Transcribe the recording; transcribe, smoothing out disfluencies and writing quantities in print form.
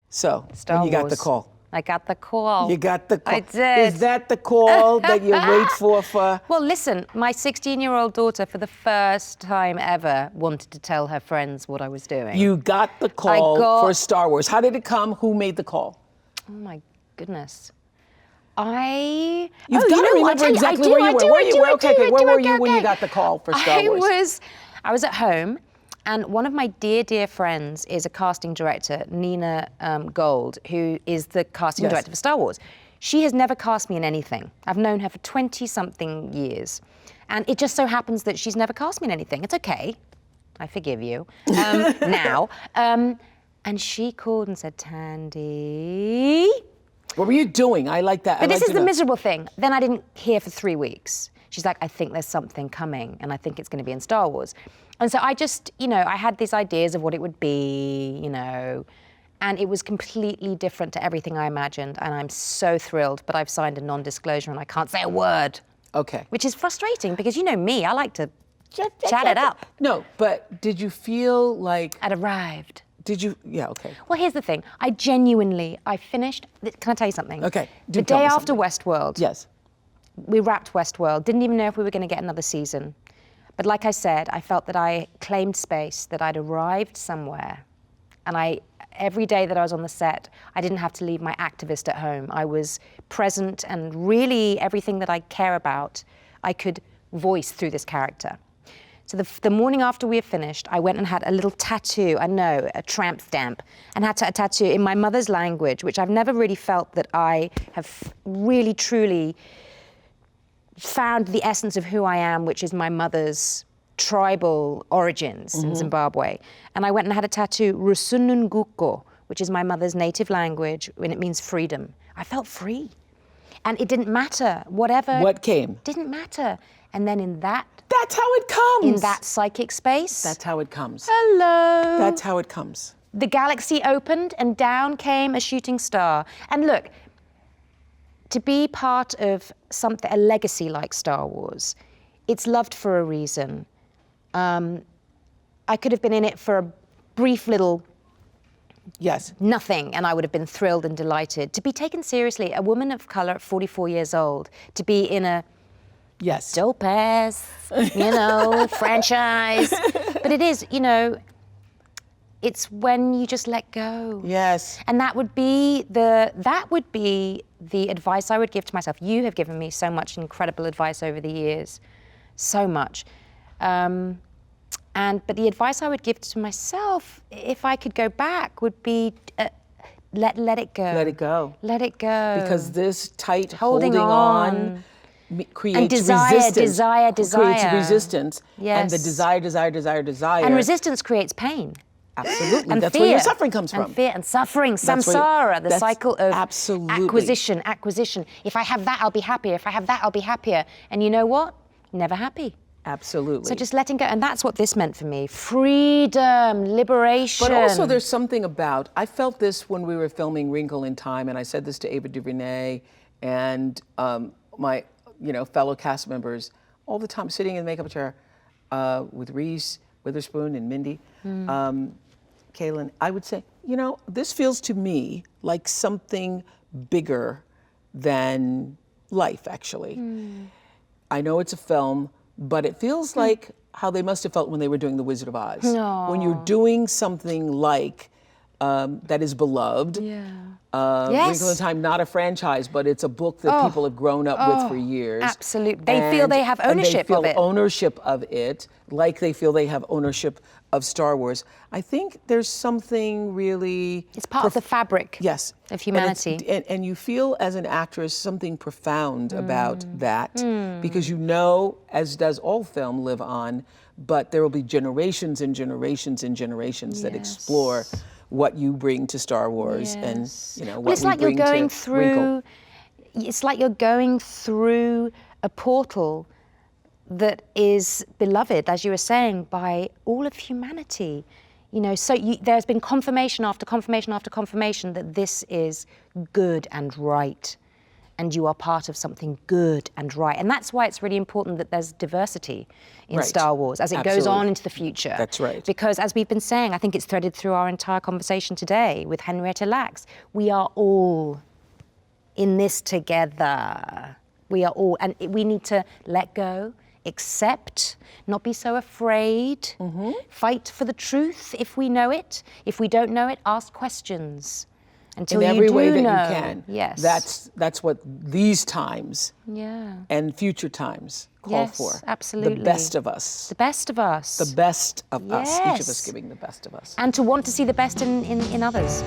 So, Star when you got the Wars. call. I got the call. You got the call. I did. Is that the call that you wait for? Well, listen, my 16-year-old daughter, for the first time ever, wanted to tell her friends what I was doing. You got the call for Star Wars. How did it come? Who made the call? Oh my goodness. You've got to remember exactly where you were. Where were you when you got the call for Star Wars? I was at home, and one of my dear friends is a casting director, Nina Gold, who is the casting director for Star Wars. She has never cast me in anything. I've known her for 20-something years. And it just so happens that she's never cast me in anything. It's okay. I forgive you now. And she called and said, Thandie. What were you doing? I like that. But this is the miserable thing. Then I didn't hear for 3 weeks. She's like, I think there's something coming, and I think it's going to be in Star Wars. And so I just, I had these ideas of what it would be, and it was completely different to everything I imagined, and I'm so thrilled, but I've signed a non-disclosure and I can't say a word. Okay. Which is frustrating, because you know me, I like to chat it up. No, but did you feel like... I'd arrived. Did you? Yeah, okay. Well, here's the thing. I finished, can I tell you something? Okay. The day after Westworld. Yes. We wrapped Westworld, didn't even know if we were going to get another season. But like I said, I felt that I claimed space, that I'd arrived somewhere. And every day that I was on the set, I didn't have to leave my activist at home. I was present, and really everything that I care about, I could voice through this character. So the morning after we had finished, I went and had a little tattoo, a tramp stamp, and had a tattoo in my mother's language, which I've never really felt that I have really, truly found the essence of who I am, which is my mother's tribal origins in Zimbabwe. And I went and had a tattoo, Rusununguko, which is my mother's native language, and it means freedom. I felt free. And it didn't matter, whatever. What came? Didn't matter. And then That's how it comes. In that psychic space. That's how it comes. Hello. That's how it comes. The galaxy opened and down came a shooting star. And look, to be part of a legacy like Star Wars, it's loved for a reason. I could have been in it for a brief little nothing, and I would have been thrilled and delighted. To be taken seriously, a woman of color at 44 years old, to be in a dope ass, franchise. But it is, it's when you just let go. Yes. And that would be the advice I would give to myself. You have given me so much incredible advice over the years, so much. But the advice I would give to myself, if I could go back, would be let it go. Let it go. Let it go. Because this tight holding on creates and resistance. Desire. Creates resistance. Yes. And the desire. And resistance creates pain. Absolutely. And that's fear. where your suffering comes from. And fear and suffering. Samsara, the cycle of acquisition. If I have that, I'll be happier. If I have that, I'll be happier. And you know what? Never happy. Absolutely. So just letting go. And that's what this meant for me. Freedom, liberation. But also there's something about, I felt this when we were filming Wrinkle in Time, and I said this to Ava DuVernay and my fellow cast members all the time, sitting in the makeup chair with Reese Witherspoon and Mindy, Kaylin. I would say, this feels to me like something bigger than life, actually. I know it's a film, but it feels like how they must have felt when they were doing The Wizard of Oz. Aww. When you're doing something like that is beloved. Wrinkle in Time, not a franchise, but it's a book that people have grown up with for years. Absolutely. They feel they have ownership of it. They feel ownership of it, like they feel they have ownership of Star Wars. I think there's something really... It's part of the fabric of humanity. And you feel as an actress something profound about that, because as does all film, live on, but there will be generations and generations and generations that explore what you bring to Star Wars and what it's like we bring you're going to through. Wrinkle. It's like you're going through a portal that is beloved, as you were saying, by all of humanity. So there's been confirmation after confirmation after confirmation that this is good and right. and you are part of something good and right. And that's why it's really important that there's diversity in Right. Star Wars as it goes Absolutely. on into the future. That's right. Because as we've been saying, I think it's threaded through our entire conversation today with Henrietta Lacks, we are all in this together. We are all, and we need to let go, accept, not be so afraid, fight for the truth if we know it. If we don't know it, ask questions until In you every do way that know. you can. Yes. That's what these times Yeah. and future times call Yes, for. absolutely. The best of us. The best of us. The best of us. Each of us Yes. giving the best of us. And to want to see the best in others.